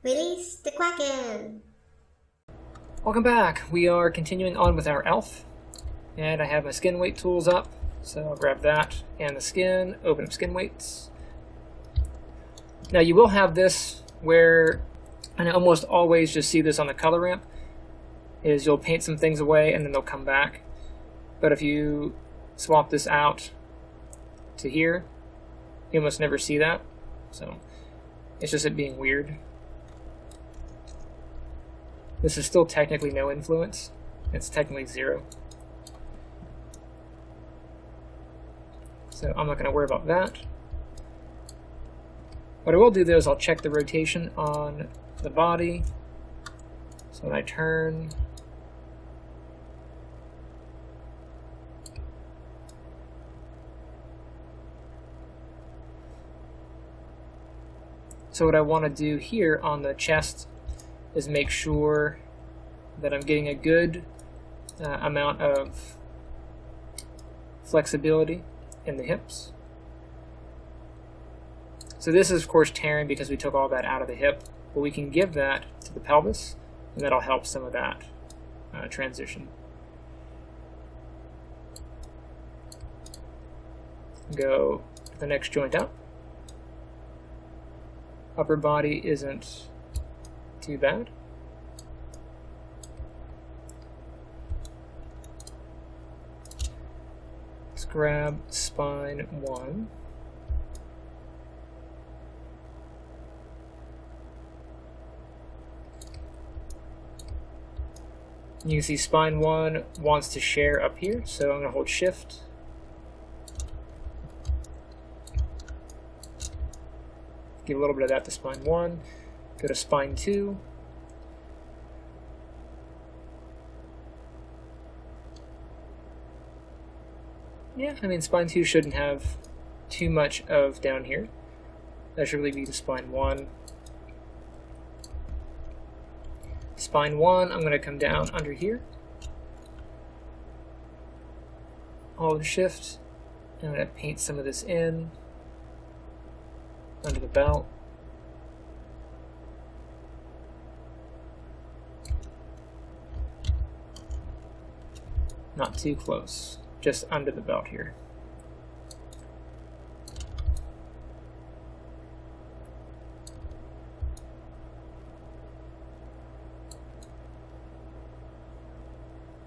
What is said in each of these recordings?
Release the Kraken! Welcome back. We are continuing on with our elf, and I have my skin weight tools up, so I'll grab that and the skin, open up skin weights. Now you will have this where, and I almost always just see this on the color ramp, is you'll paint some things away and then they'll come back. But if you swap this out to here, you almost never see that. So it's just it being weird. This is still technically no influence. It's technically 0. So I'm not going to worry about that. What I will do though is I'll check the rotation on the body. So when I turn, so what I want to do here on the chest is make sure that I'm getting a good amount of flexibility in the hips. So this is of course tearing because we took all that out of the hip, but we can give that to the pelvis and that'll help some of that transition. Go to the next joint up. Upper body isn't too bad. Let's grab spine 1. You can see spine 1 wants to share up here, so I'm going to hold shift. Give a little bit of that to spine 1. Go to spine 2. Yeah, I mean spine 2 shouldn't have too much of down here. That should really be to spine 1. Spine 1, I'm going to come down under here. Hold shift. I'm going to paint some of this in under the belt. Not too close, just under the belt here.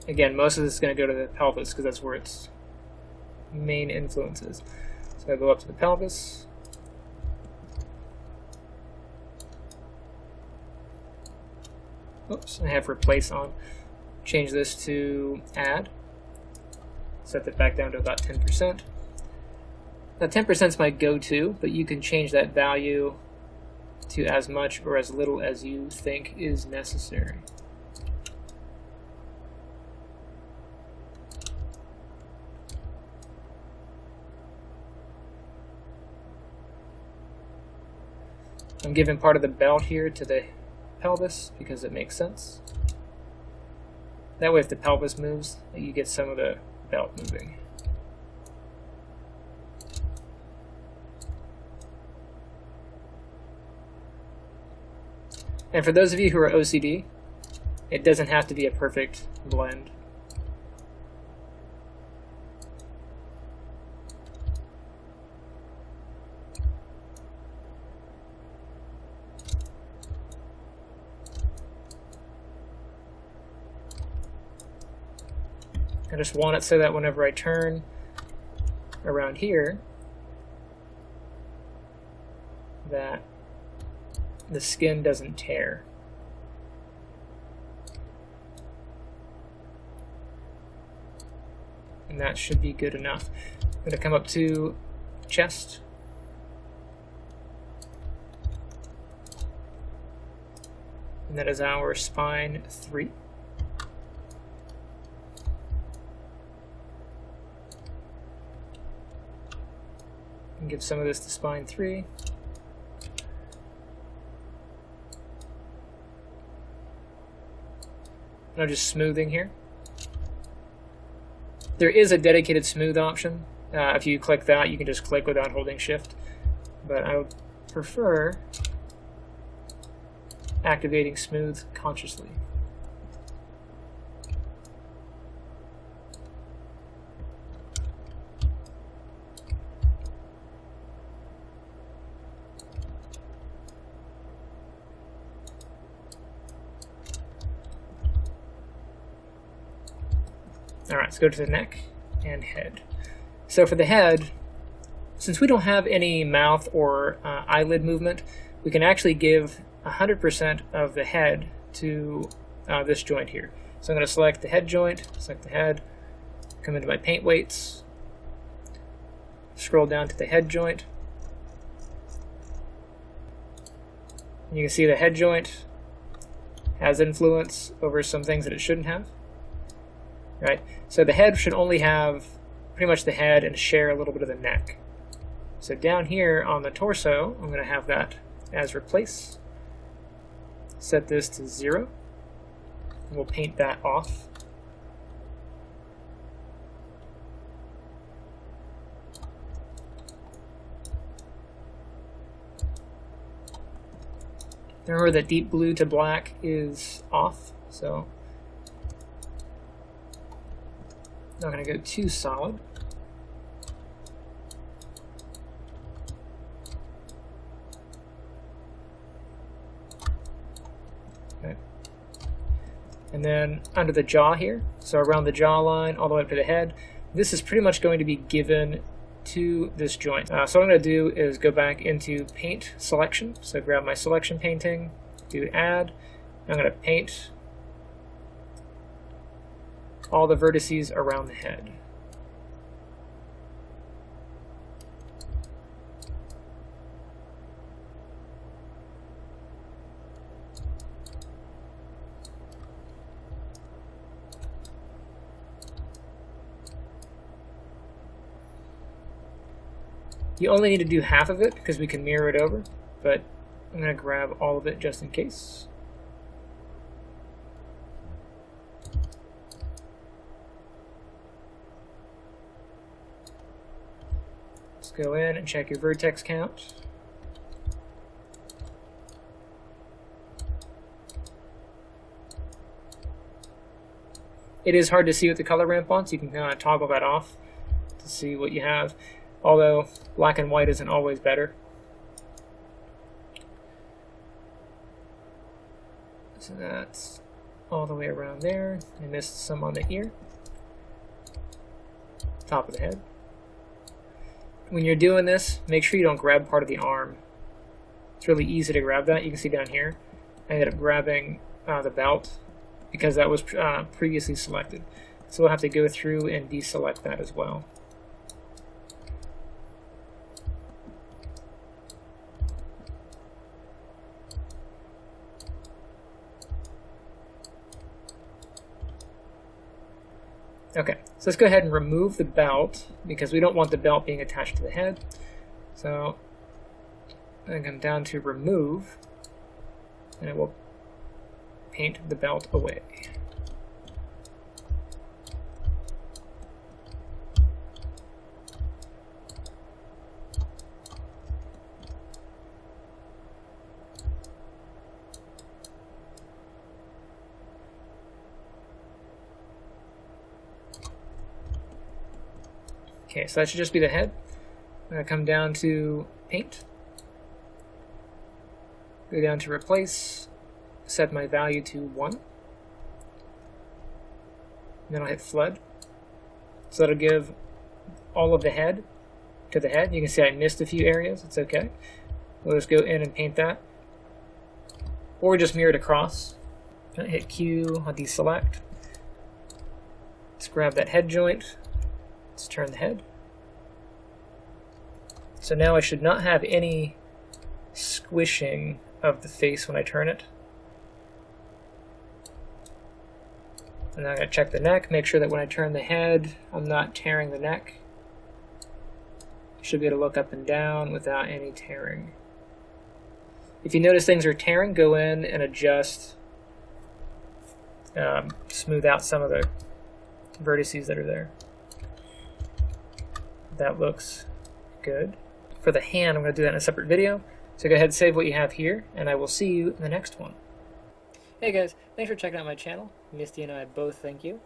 Again, most of this is going to go to the pelvis because that's where its main influence is. So I go up to the pelvis. Oops, I have replace on. Change this to add. Set that back down to about 10%. Now 10% is my go-to, but you can change that value to as much or as little as you think is necessary. I'm giving part of the belt here to the pelvis because it makes sense. That way if the pelvis moves, you get some of the belt moving. And for those of you who are OCD, it doesn't have to be a perfect blend. I just want it so that whenever I turn around here, that the skin doesn't tear. And that should be good enough. I'm going to come up to chest. And that is our spine 3. And give some of this to spine 3. And I'm just smoothing here. There is a dedicated smooth option. If you click that, you can just click without holding shift. But I would prefer activating smooth consciously. Alright, let's go to the neck and head. So for the head, since we don't have any mouth or eyelid movement, we can actually give 100% of the head to this joint here. So I'm going to select the head joint, select the head, come into my paint weights, scroll down to the head joint. And you can see the head joint has influence over some things that it shouldn't have. Right? So the head should only have pretty much the head and share a little bit of the neck. So down here on the torso, I'm going to have that as replace. Set this to 0. And we'll paint that off. Remember that deep blue to black is off, so not going to go too solid. Okay. And then under the jaw here, so around the jawline all the way up to the head, this is pretty much going to be given to this joint. So what I'm going to do is go back into paint selection. So grab my selection painting, do add. I'm going to paint all the vertices around the head. You only need to do half of it because we can mirror it over, but I'm going to grab all of it just in case. Let's go in and check your vertex count. It is hard to see with the color ramp on, so you can kind of toggle that off to see what you have. Although black and white isn't always better. So that's all the way around there. I missed some on the ear. Top of the head. When you're doing this, make sure you don't grab part of the arm. It's really easy to grab that. You can see down here, I ended up grabbing the belt because that was previously selected. So we'll have to go through and deselect that as well. Okay, so let's go ahead and remove the belt because we don't want the belt being attached to the head. So I'm going to come down to remove, and it will paint the belt away. Okay, so that should just be the head. I'm going to come down to paint, go down to replace, set my value to 1, and then I'll hit flood. So that'll give all of the head to the head. You can see I missed a few areas, it's okay. We'll just go in and paint that. Or just mirror it across. I'll hit Q, I'll deselect. Let's grab that head joint. Let's turn the head. So now I should not have any squishing of the face when I turn it. And I'm going to check the neck, make sure that when I turn the head, I'm not tearing the neck. You should be able to look up and down without any tearing. If you notice things are tearing, go in and adjust, smooth out some of the vertices that are there. That looks good. For the hand, I'm going to do that in a separate video. So go ahead and save what you have here, and I will see you in the next one. Hey guys, thanks for checking out my channel. Misty and I both thank you.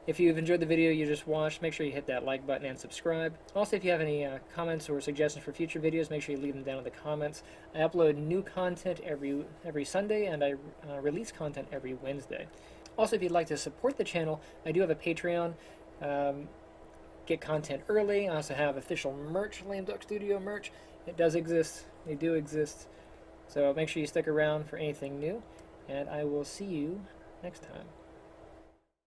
If you've enjoyed the video you just watched, make sure you hit that like button and subscribe. Also, if you have any comments or suggestions for future videos, make sure you leave them down in the comments. I upload new content every Sunday, and I release content every Wednesday. Also, if you'd like to support the channel, I do have a Patreon. Get content early. I also have official merch, Lame Duck Studio merch. It does exist. They do exist. So make sure you stick around for anything new, and I will see you next time.